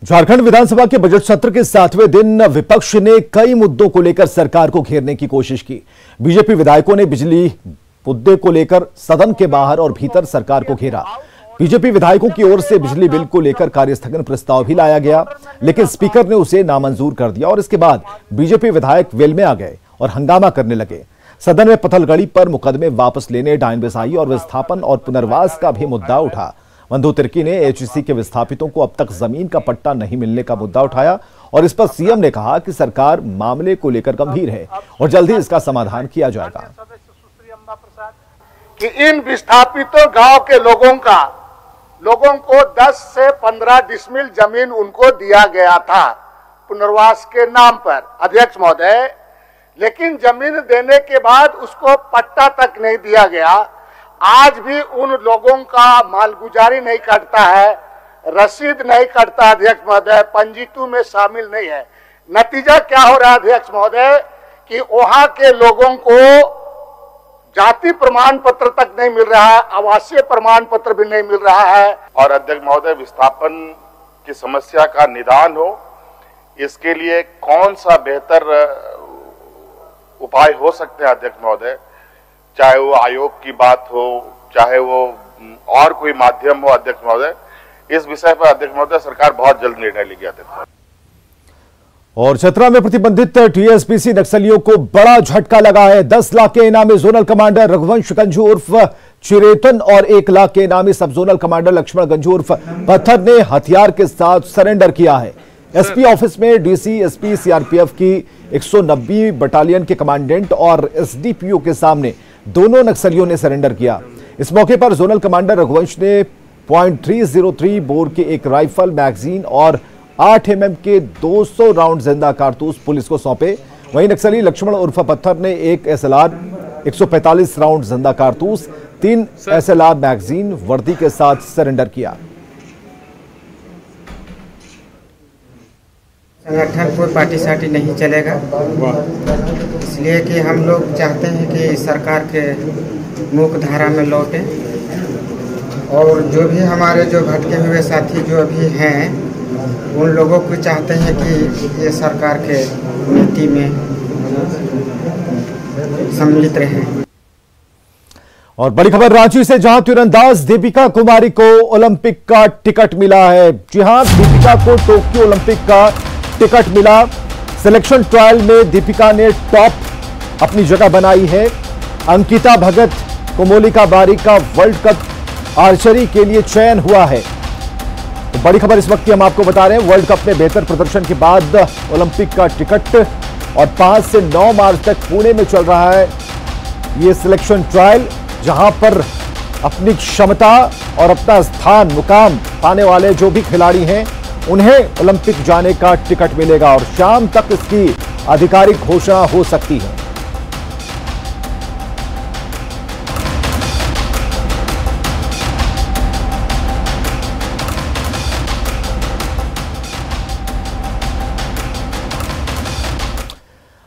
झारखंड विधानसभा के बजट सत्र के 7वें दिन विपक्ष ने कई मुद्दों को लेकर सरकार को घेरने की कोशिश की। बीजेपी विधायकों ने बिजली मुद्दे को लेकर सदन के बाहर और भीतर सरकार को घेरा। बीजेपी विधायकों की ओर से बिजली बिल को लेकर कार्यस्थगन प्रस्ताव भी लाया गया, लेकिन स्पीकर ने उसे नामंजूर कर दिया और इसके बाद बीजेपी विधायक वेल में आ गए और हंगामा करने लगे। सदन में पथलगड़ी पर मुकदमे वापस लेने, डायन बिसाही और विस्थापन और पुनर्वास का भी मुद्दा उठा। बंधु तिर्की ने एचईसी के विस्थापितों को अब तक जमीन का पट्टा नहीं मिलने का मुद्दा उठाया और इस पर सीएम ने कहा कि सरकार मामले को लेकर गंभीर है और जल्द ही इसका समाधान किया जाएगा। कि इन विस्थापितों गांव के लोगों को 10 से 15 डिसमिल जमीन उनको दिया गया था पुनर्वास के नाम पर, अध्यक्ष महोदय, लेकिन जमीन देने के बाद उसको पट्टा तक नहीं दिया गया। आज भी उन लोगों का मालगुजारी नहीं कटता है, रसीद नहीं कटता अध्यक्ष महोदय, पंजीतू में शामिल नहीं है। नतीजा क्या हो रहा है अध्यक्ष महोदय कि वहां के लोगों को जाति प्रमाण पत्र तक नहीं मिल रहा है, आवासीय प्रमाण पत्र भी नहीं मिल रहा है। और अध्यक्ष महोदय, विस्थापन की समस्या का निदान हो, इसके लिए कौन सा बेहतर उपाय हो सकते हैं अध्यक्ष महोदय? चाहे वो आयोग की बात हो, चाहे वो और कोई माध्यम हो अध्यक्ष महोदय, इस विषय पर अध्यक्ष महोदय सरकार बहुत जल्द निर्णय लेगी अध्यक्ष। और चतरा में प्रतिबंधित टीएसपीसी नक्सलियों को बड़ा झटका लगा है। 10 लाख के इनामी जोनल कमांडर रघुवंश गंजू उर्फ चिरेतन और 1 लाख के इनामी सब जोनल कमांडर लक्ष्मण गंजू उर्फ पत्थर ने हथियार के साथ सरेंडर किया है। एसपी ऑफिस में डीसी, एसपी, सीआरपीएफ की 190 बटालियन के कमांडेंट और एसडीपीओ के सामने दोनों नक्सलियों ने सरेंडर किया। इस मौके पर जोनल कमांडर रघुवंश ने .303 बोर के एक राइफल, मैगजीन और 8 mm के 200 राउंड जिंदा कारतूस पुलिस को सौंपे। वहीं नक्सली लक्ष्मण उर्फ पत्थर ने एक SLR, 145 राउंड जिंदा कारतूस, 3 SLR मैगजीन वर्दी के साथ सरेंडर किया। संगठन कोई पार्टी साटी नहीं चलेगा, इसलिए कि हम लोग चाहते हैं कि सरकार के मुख्य धारा में लौटे और जो भी हमारे जो भटके हुए साथी जो अभी हैं उन लोगों को चाहते हैं कि ये सरकार के नीति में सम्मिलित रहें। और बड़ी खबर रांची से, जहां तीरंदाज दीपिका कुमारी को ओलंपिक का टिकट मिला है। जी हां, दीपिका को टोक्यो ओलंपिक का टिकट मिला। सिलेक्शन ट्रायल में दीपिका ने टॉप अपनी जगह बनाई है। अंकिता भगत, कोमोलिका बारी का वर्ल्ड कप आर्चरी के लिए चयन हुआ है। तो बड़ी खबर इस वक्त की हम आपको बता रहे हैं। वर्ल्ड कप में बेहतर प्रदर्शन के बाद ओलंपिक का टिकट और 5 से 9 मार्च तक पुणे में चल रहा है ये सिलेक्शन ट्रायल, जहां पर अपनी क्षमता और अपना स्थान, मुकाम पाने वाले जो भी खिलाड़ी हैं उन्हें ओलंपिक जाने का टिकट मिलेगा और शाम तक इसकी आधिकारिक घोषणा हो सकती है।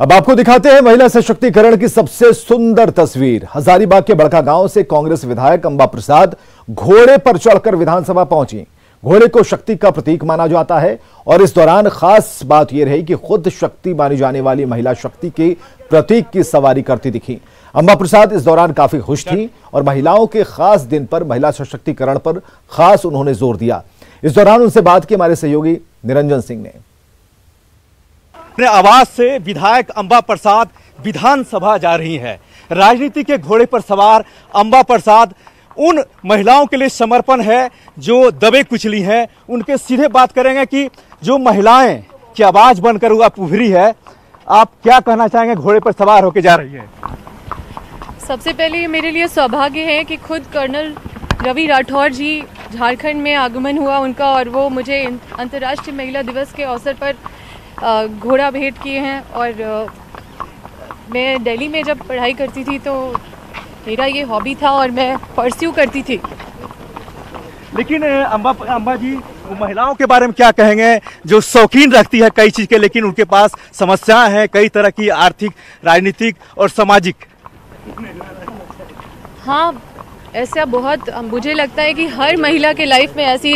अब आपको दिखाते हैं महिला सशक्तिकरण की सबसे सुंदर तस्वीर। हजारीबाग के बड़का गांव से कांग्रेस विधायक अंबा प्रसाद घोड़े पर चढ़कर विधानसभा पहुंची। घोड़े को शक्ति का प्रतीक माना जाता है और इस दौरान खास बात यह रही कि खुद शक्ति मानी जाने वाली महिला शक्ति के प्रतीक की सवारी करती दिखी। अंबा प्रसाद इस दौरान काफी खुश थी और महिलाओं के खास दिन पर महिला सशक्तिकरण पर खास उन्होंने जोर दिया। इस दौरान उनसे बात की हमारे सहयोगी निरंजन सिंह ने। अपने आवाज से विधायक अंबा प्रसाद विधानसभा जा रही हैं। राजनीति के घोड़े पर सवार अंबा प्रसाद उन महिलाओं के लिए समर्पण है जो दबे कुचली हैं। उनके सीधे बात करेंगे कि जो महिलाएं की आवाज बनकर वो उभरी है, आप क्या कहना चाहेंगे घोड़े पर सवार होकर जा रही है? सबसे पहले मेरे लिए सौभाग्य है कि खुद कर्नल रवि राठौर जी झारखंड में आगमन हुआ उनका, और वो मुझे अंतर्राष्ट्रीय महिला दिवस के अवसर पर घोड़ा भेंट किए हैं। और मैं दिल्ली में जब पढ़ाई करती थी तो मेरा ये हॉबी था और मैं परस्यू करती थी। लेकिन अंबा जी, महिलाओं के बारे में क्या कहेंगे जो शौकीन रखती है कई चीज के, लेकिन उनके पास समस्याएं हैं कई तरह की, आर्थिक, राजनीतिक और सामाजिक? हाँ, ऐसा बहुत मुझे लगता है कि हर महिला के लाइफ में ऐसी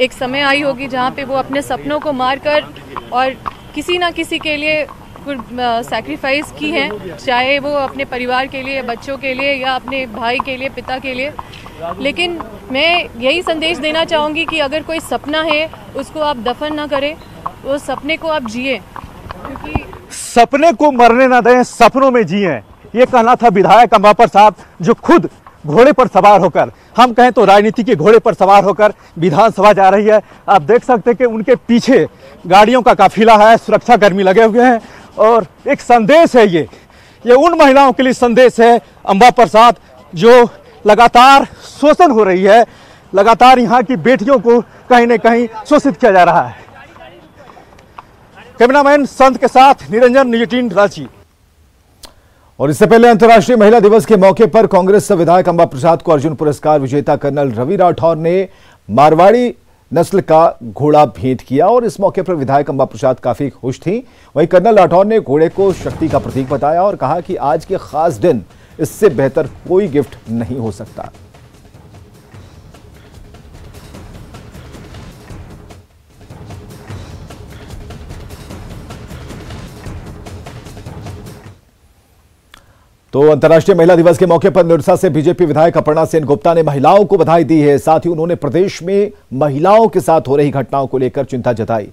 एक समय आई होगी जहाँ पे वो अपने सपनों को मार कर और किसी ना किसी के लिए सैक्रिफाइस की है, चाहे वो अपने परिवार के लिए, बच्चों के लिए या अपने भाई के लिए, पिता के लिए। लेकिन मैं यही संदेश देना चाहूँगी कि अगर कोई सपना है उसको आप दफन ना करें, वो सपने को आप जिए, क्योंकि सपने को मरने ना दें, सपनों में जिए। ये कहना था विधायक अंबा प्रसाद, जो खुद घोड़े पर सवार होकर, हम कहें तो राजनीति के घोड़े पर सवार होकर विधानसभा जा रही है। आप देख सकते हैं कि उनके पीछे गाड़ियों का काफिला है, सुरक्षा कर्मी लगे हुए हैं और एक संदेश है ये उन महिलाओं के लिए संदेश है अंबा प्रसाद, जो लगातार शोषण हो रही है, लगातार यहाँ की बेटियों को कहीं न कहीं शोषित किया जा रहा है। कैमरामैन संत के साथ निरंजन, न्यूज़ 18 रांची। और इससे पहले अंतर्राष्ट्रीय महिला दिवस के मौके पर कांग्रेस विधायक अंबा प्रसाद को अर्जुन पुरस्कार विजेता कर्नल रवि राठौर ने मारवाड़ी नस्ल का घोड़ा भेंट किया और इस मौके पर विधायक अंबा प्रसाद काफी खुश थी। वहीं कर्नल राठौर ने घोड़े को शक्ति का प्रतीक बताया और कहा कि आज के खास दिन इससे बेहतर कोई गिफ्ट नहीं हो सकता। तो अंतर्राष्ट्रीय महिला दिवस के मौके पर निरसा से बीजेपी विधायक अपर्णा सेन गुप्ता ने महिलाओं को बधाई दी है। साथ ही उन्होंने प्रदेश में महिलाओं के साथ हो रही घटनाओं को लेकर चिंता जताई।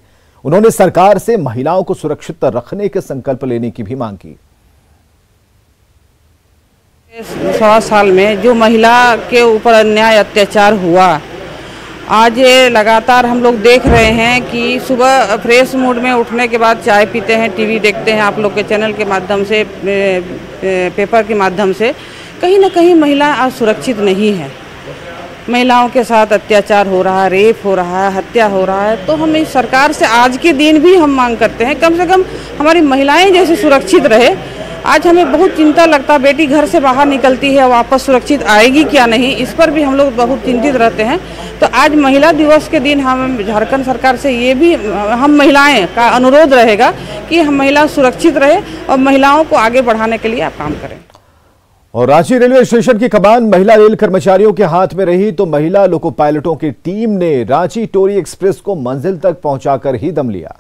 उन्होंने सरकार से महिलाओं को सुरक्षित रखने के संकल्प लेने की भी मांग की। 100 साल में जो महिला के ऊपर अन्याय अत्याचार हुआ, आज ये लगातार हम लोग देख रहे हैं कि सुबह फ्रेश मूड में उठने के बाद चाय पीते हैं, टीवी देखते हैं, आप लोग के चैनल के माध्यम से, पेपर के माध्यम से, कहीं ना कहीं महिला आज सुरक्षित नहीं है। महिलाओं के साथ अत्याचार हो रहा है, रेप हो रहा है, हत्या हो रहा है। तो हम इस सरकार से आज के दिन भी हम मांग करते हैं कम से कम हमारी महिलाएं जैसे सुरक्षित रहे। आज हमें बहुत चिंता लगता, बेटी घर से बाहर निकलती है, वापस सुरक्षित आएगी क्या नहीं, इस पर भी हम लोग बहुत चिंतित रहते हैं। तो आज महिला दिवस के दिन हम झारखंड सरकार से ये भी हम महिलाएं का अनुरोध रहेगा कि हम महिला सुरक्षित रहे और महिलाओं को आगे बढ़ाने के लिए आप काम करें। और रांची रेलवे स्टेशन की कमान महिला रेल कर्मचारियों के हाथ में रही तो महिला लोको पायलटों की टीम ने रांची टोरी एक्सप्रेस को मंजिल तक पहुंचाकर ही दम लिया।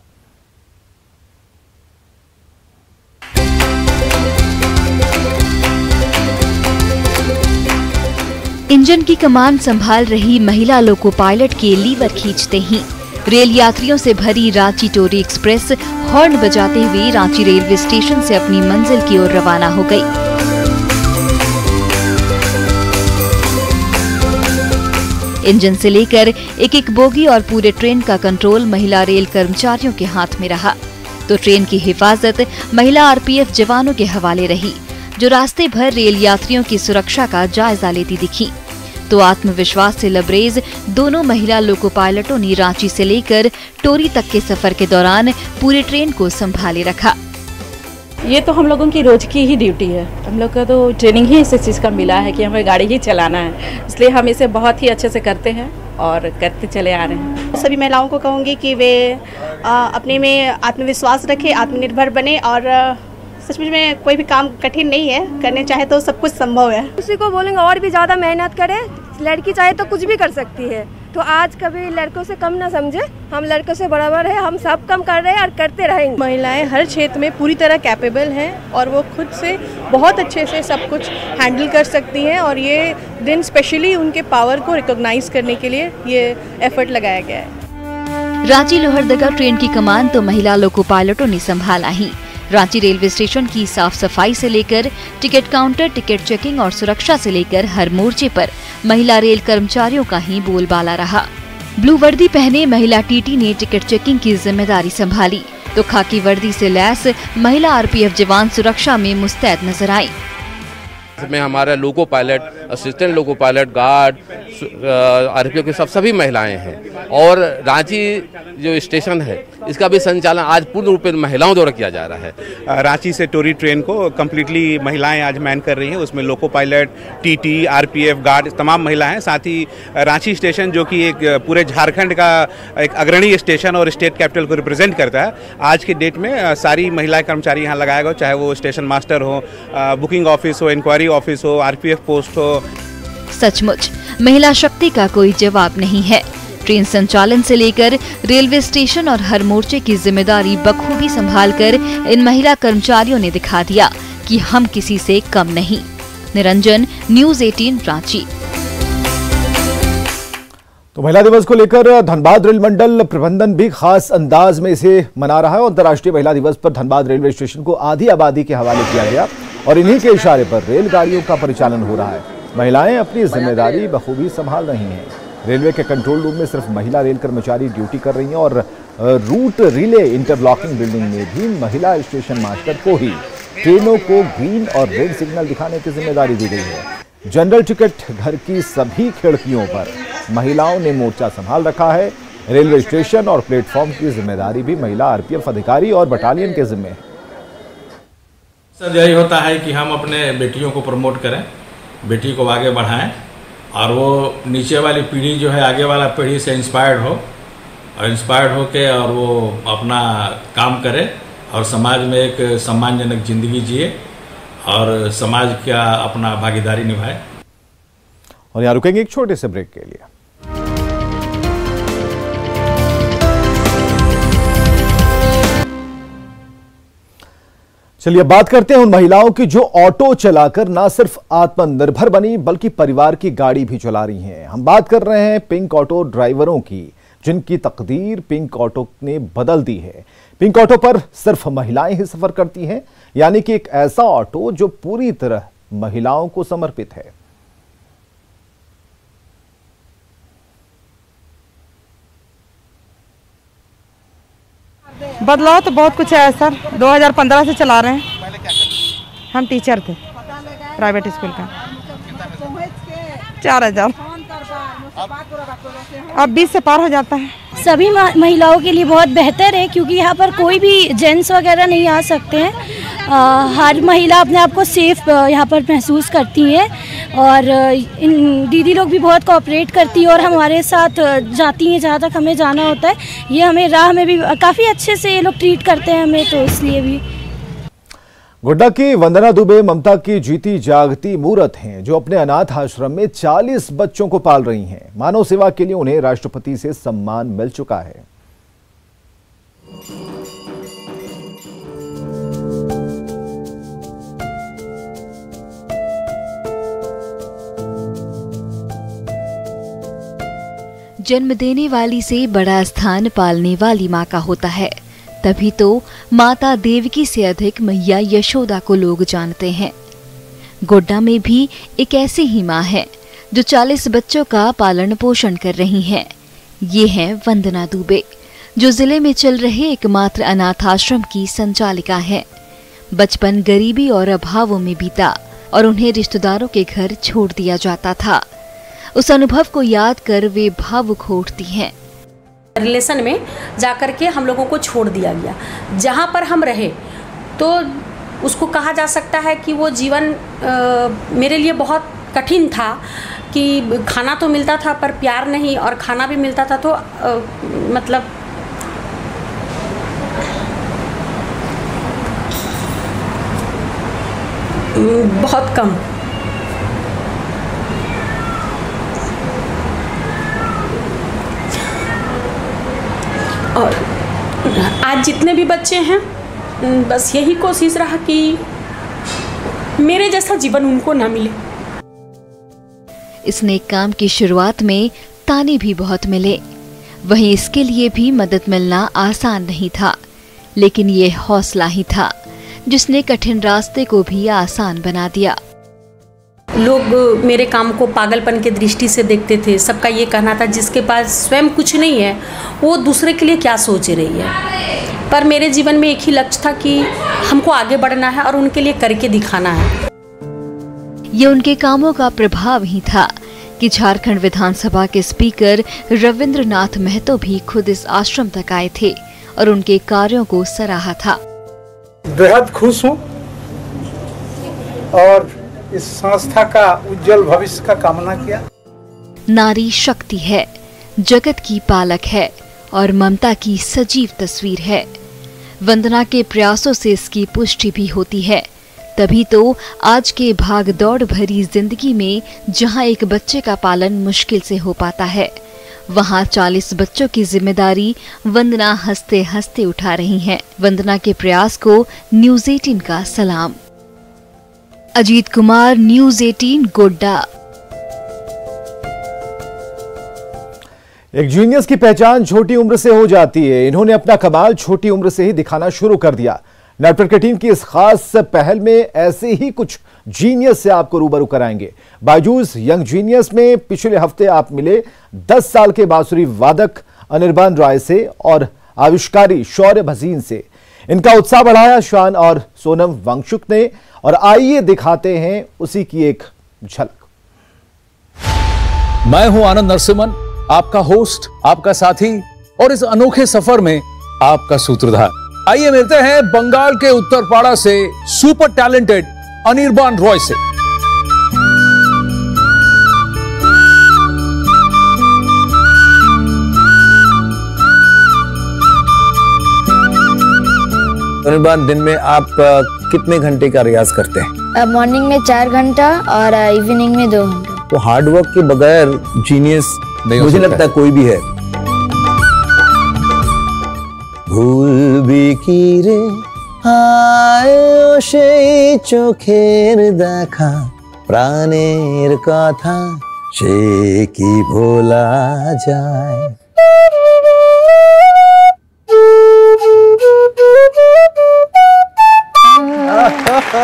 इंजन की कमान संभाल रही महिला लोको पायलट के लीवर खींचते ही रेल यात्रियों से भरी रांची टोरी एक्सप्रेस हॉर्न बजाते हुए रांची रेलवे स्टेशन से अपनी मंजिल की ओर रवाना हो गई। इंजन से लेकर एक एक बोगी और पूरे ट्रेन का कंट्रोल महिला रेल कर्मचारियों के हाथ में रहा, तो ट्रेन की हिफाजत महिला आरपीएफ जवानों के हवाले रही, जो रास्ते भर रेल यात्रियों की सुरक्षा का जायजा लेती दिखी। तो आत्मविश्वास से लबरेज दोनों महिला लोको पायलटों ने रांची से लेकर टोरी तक के सफर के दौरान पूरी ट्रेन को संभाले रखा। ये तो हम लोगों की रोज की ही ड्यूटी है। हम लोग का तो ट्रेनिंग ही इस चीज़ का मिला है कि हमें गाड़ी ही चलाना है, इसलिए हम इसे बहुत ही अच्छे से करते हैं और करते चले आ रहे हैं। सभी महिलाओं को कहूँगी कि वे अपने में आत्मविश्वास रखें, आत्मनिर्भर बने और सच में कोई भी काम कठिन नहीं है, करने चाहे तो सब कुछ संभव है। उसी को बोलेंगे और भी ज़्यादा मेहनत करें, लड़की चाहे तो कुछ भी कर सकती है। तो आज कभी लड़कों से कम ना समझे, हम लड़कों से बराबर है, हम सब कम कर रहे हैं और करते रहेंगे। महिलाएं हर क्षेत्र में पूरी तरह कैपेबल हैं और वो खुद से बहुत अच्छे से सब कुछ हैंडल कर सकती हैं और ये दिन स्पेशली उनके पावर को रिकॉग्नाइज करने के लिए ये एफर्ट लगाया गया है। रांची लोहरदगा ट्रेन की कमान तो महिला लोको पायलटों ने संभाला ही। रांची रेलवे स्टेशन की साफ सफाई से लेकर टिकट काउंटर, टिकट चेकिंग और सुरक्षा से लेकर हर मोर्चे पर महिला रेल कर्मचारियों का ही बोलबाला रहा। ब्लू वर्दी पहने महिला टीटी ने टिकट चेकिंग की जिम्मेदारी संभाली, तो खाकी वर्दी से लैस महिला आरपीएफ जवान सुरक्षा में मुस्तैद नजर आई। इसमें हमारा loco pilot, assistant loco pilot, guard, RPF के सभी महिलाएं हैं और रांची जो स्टेशन है इसका भी संचालन आज पूर्ण रूप में महिलाओं द्वारा किया जा रहा है। रांची से टोरी ट्रेन को कम्प्लीटली महिलाएं आज मैन कर रही हैं, उसमें loco pilot, TT, RPF, guard तमाम महिलाएं हैं। साथ ही रांची स्टेशन जो कि एक पूरे झारखंड का एक अग्रणी स्टेशन और स्टेट कैपिटल को रिप्रेजेंट करता है, आज के डेट में सारी महिला कर्मचारी यहाँ लगाया गया, चाहे वो स्टेशन मास्टर हो, बुकिंग ऑफिस हो, इंक्वायरी ऑफिस हो, आरपीएफ पोस्ट हो। सचमुच महिला शक्ति का कोई जवाब नहीं है। ट्रेन संचालन से लेकर रेलवे स्टेशन और हर मोर्चे की जिम्मेदारी बखूबी संभालकर इन महिला कर्मचारियों ने दिखा दिया कि हम किसी से कम नहीं। निरंजन, न्यूज़ 18 रांची। तो महिला दिवस को लेकर धनबाद रेल मंडल प्रबंधन भी खास अंदाज में इसे मना रहा है। अंतर्राष्ट्रीय महिला दिवस पर धनबाद रेलवे स्टेशन को आधी आबादी के हवाले किया गया और इन्हीं के इशारे पर रेलगाड़ियों का परिचालन हो रहा है। महिलाएं अपनी जिम्मेदारी बखूबी संभाल रही हैं। रेलवे के कंट्रोल रूम में सिर्फ महिला रेल कर्मचारी ड्यूटी कर रही हैं और रूट रिले इंटरलॉकिंग बिल्डिंग में भी महिला स्टेशन मास्टर को ही ट्रेनों को ग्रीन और रेड सिग्नल दिखाने की जिम्मेदारी दी गई है। जनरल टिकट घर की सभी खिड़कियों पर महिलाओं ने मोर्चा संभाल रखा है। रेलवे स्टेशन और प्लेटफॉर्म की जिम्मेदारी भी महिला आरपीएफ अधिकारी और बटालियन के जिम्मे है। सर यही होता है कि हम अपने बेटियों को प्रमोट करें, बेटी को आगे बढ़ाएं और वो नीचे वाली पीढ़ी जो है आगे वाला पीढ़ी से इंस्पायर्ड हो और इंस्पायर्ड हो के और वो अपना काम करे और समाज में एक सम्मानजनक जिंदगी जिए और समाज का अपना भागीदारी निभाए। और यहाँ रुकेंगे एक छोटे से ब्रेक के लिए। चलिए बात करते हैं उन महिलाओं की जो ऑटो चलाकर ना सिर्फ आत्मनिर्भर बनी बल्कि परिवार की गाड़ी भी चला रही हैं। हम बात कर रहे हैं पिंक ऑटो ड्राइवरों की, जिनकी तकदीर पिंक ऑटो ने बदल दी है। पिंक ऑटो पर सिर्फ महिलाएं ही सफर करती हैं, यानी कि एक ऐसा ऑटो जो पूरी तरह महिलाओं को समर्पित है। बदलाव तो बहुत कुछ है सर। 2015 से चला रहे हैं। हम टीचर थे प्राइवेट स्कूल का। 4000 अब 20 से पार हो जाता है। सभी महिलाओं के लिए बहुत बेहतर है क्योंकि यहाँ पर कोई भी जेंट्स वगैरह नहीं आ सकते हैं। हर महिला अपने आप को सेफ यहाँ पर महसूस करती है और इन दीदी लोग भी बहुत कोऑपरेट करती है और हमारे साथ जाती हैं जहाँ तक हमें जाना होता है। ये हमें राह में भी काफ़ी अच्छे से ये लोग ट्रीट करते हैं हमें, तो इसलिए भी। गोड्डा की वंदना दुबे ममता की जीती जागती मूरत हैं, जो अपने अनाथ आश्रम में 40 बच्चों को पाल रही हैं। मानव सेवा के लिए उन्हें राष्ट्रपति से सम्मान मिल चुका है। जन्म देने वाली से बड़ा स्थान पालने वाली माँ का होता है, तभी तो माता देवकी से अधिक मैया यशोदा को लोग जानते हैं। गोड्डा में भी एक ऐसी ही माँ है जो 40 बच्चों का पालन पोषण कर रही हैं। ये है वंदना दुबे, जो जिले में चल रहे एकमात्र अनाथ आश्रम की संचालिका है। बचपन गरीबी और अभावों में बीता और उन्हें रिश्तेदारों के घर छोड़ दिया जाता था। उस अनुभव को याद कर वे भावुक हो उठती हैं। रिलेशन में जाकर के हम लोगों को छोड़ दिया गया। जहाँ पर हम रहे तो उसको कहा जा सकता है कि वो जीवन मेरे लिए बहुत कठिन था कि खाना तो मिलता था पर प्यार नहीं, और खाना भी मिलता था तो मतलब बहुत कम। और आज जितने भी बच्चे हैं बस यही कोशिश रहा कि मेरे जैसा जीवन उनको ना मिले। इस नेक काम की शुरुआत में ताने भी बहुत मिले, वहीं इसके लिए भी मदद मिलना आसान नहीं था, लेकिन ये हौसला ही था जिसने कठिन रास्ते को भी आसान बना दिया। लोग मेरे काम को पागलपन के दृष्टि से देखते थे। सबका ये कहना था जिसके पास स्वयं कुछ नहीं है वो दूसरे के लिए क्या सोच रही है। पर मेरे जीवन में एक ही लक्ष्य था कि हमको आगे बढ़ना है और उनके लिए करके दिखाना है। ये उनके कामों का प्रभाव ही था कि झारखंड विधानसभा के स्पीकर रविंद्रनाथ महतो भी खुद इस आश्रम तक आए थे और उनके कार्यों को सराहा था। बेहद खुश हूँ और इस संस्था का उज्जवल भविष्य का कामना किया। नारी शक्ति है, जगत की पालक है और ममता की सजीव तस्वीर है। वंदना के प्रयासों से इसकी पुष्टि भी होती है। तभी तो आज के भाग दौड़ भरी जिंदगी में जहां एक बच्चे का पालन मुश्किल से हो पाता है, वहां 40 बच्चों की जिम्मेदारी वंदना हंसते हंसते उठा रही हैं। वंदना के प्रयास को न्यूज़ 18 का सलाम। अजीत कुमार, न्यूज़ 18, गोड्डा। एक जीनियस की पहचान छोटी उम्र से हो जाती है। इन्होंने अपना कमाल छोटी उम्र से ही दिखाना शुरू कर दिया। नेटवर्क की टीम की इस खास पहल में ऐसे ही कुछ जीनियस से आपको रूबरू कराएंगे। बायजूस यंग जीनियस में पिछले हफ्ते आप मिले 10 साल के बांसुरी वादक अनिर्बान राय से और आविष्कारी शौर्य भसीन से। इनका उत्साह बढ़ाया शान और सोनम वांगचुक ने, और आइए दिखाते हैं उसी की एक झलक। मैं हूं आनंद नरसिम्हन, आपका होस्ट, आपका साथी और इस अनोखे सफर में आपका सूत्रधार। आइए मिलते हैं बंगाल के उत्तरपाड़ा से सुपर टैलेंटेड अनिर्बान रॉय से। अनिर्बान, दिन में आप कितने घंटे का रियाज करते हैं? मॉर्निंग में 4 घंटा और इवनिंग में 2 घंटा। तो हार्ड वर्क के बगैर जीनियस मुझे लगता है कोई भी है। भूलबी की रे आयो সেই চোখের দেখা প্রাণের কথা সে কি ভোলা যায়।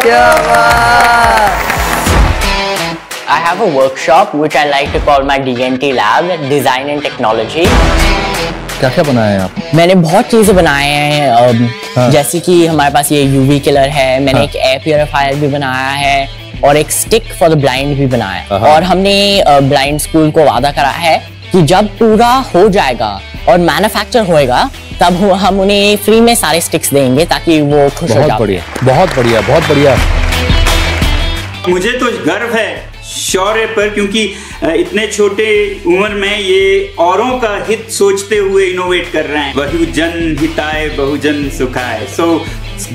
क्या बात! I have a workshop which I like to call my DNT lab, Design and Technology. क्या क्या बनाया है आप? मैंने बहुत चीजें बनाए हैं, जैसे कि हमारे पास ये UV किलर है, मैंने एक एयर प्योरीफायर भी बनाया है और एक स्टिक फॉर द ब्लाइंड भी बनाया है। और हमने ब्लाइंड स्कूल को वादा करा है कि जब पूरा हो जाएगा और मैन्युफैक्चर होएगा तब हम उन्हें फ्री में सारे स्टिक्स देंगे ताकि वो खुश हो जाए। बहुत बढ़िया, बहुत बढ़िया, बहुत बढ़िया। मुझे तो गर्व है शौर्य पर, क्योंकि इतने छोटे उम्र में ये औरों का हित सोचते हुए इनोवेट कर रहे हैं। बहुजन हिताय बहुजन सुखाय। So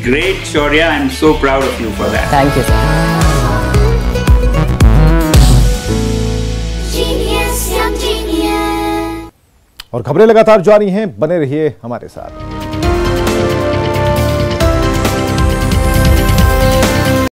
great Shaurya, I am so proud of you for that. Thank you sir. और खबरें लगातार जारी हैं, बने रहिए हमारे साथ।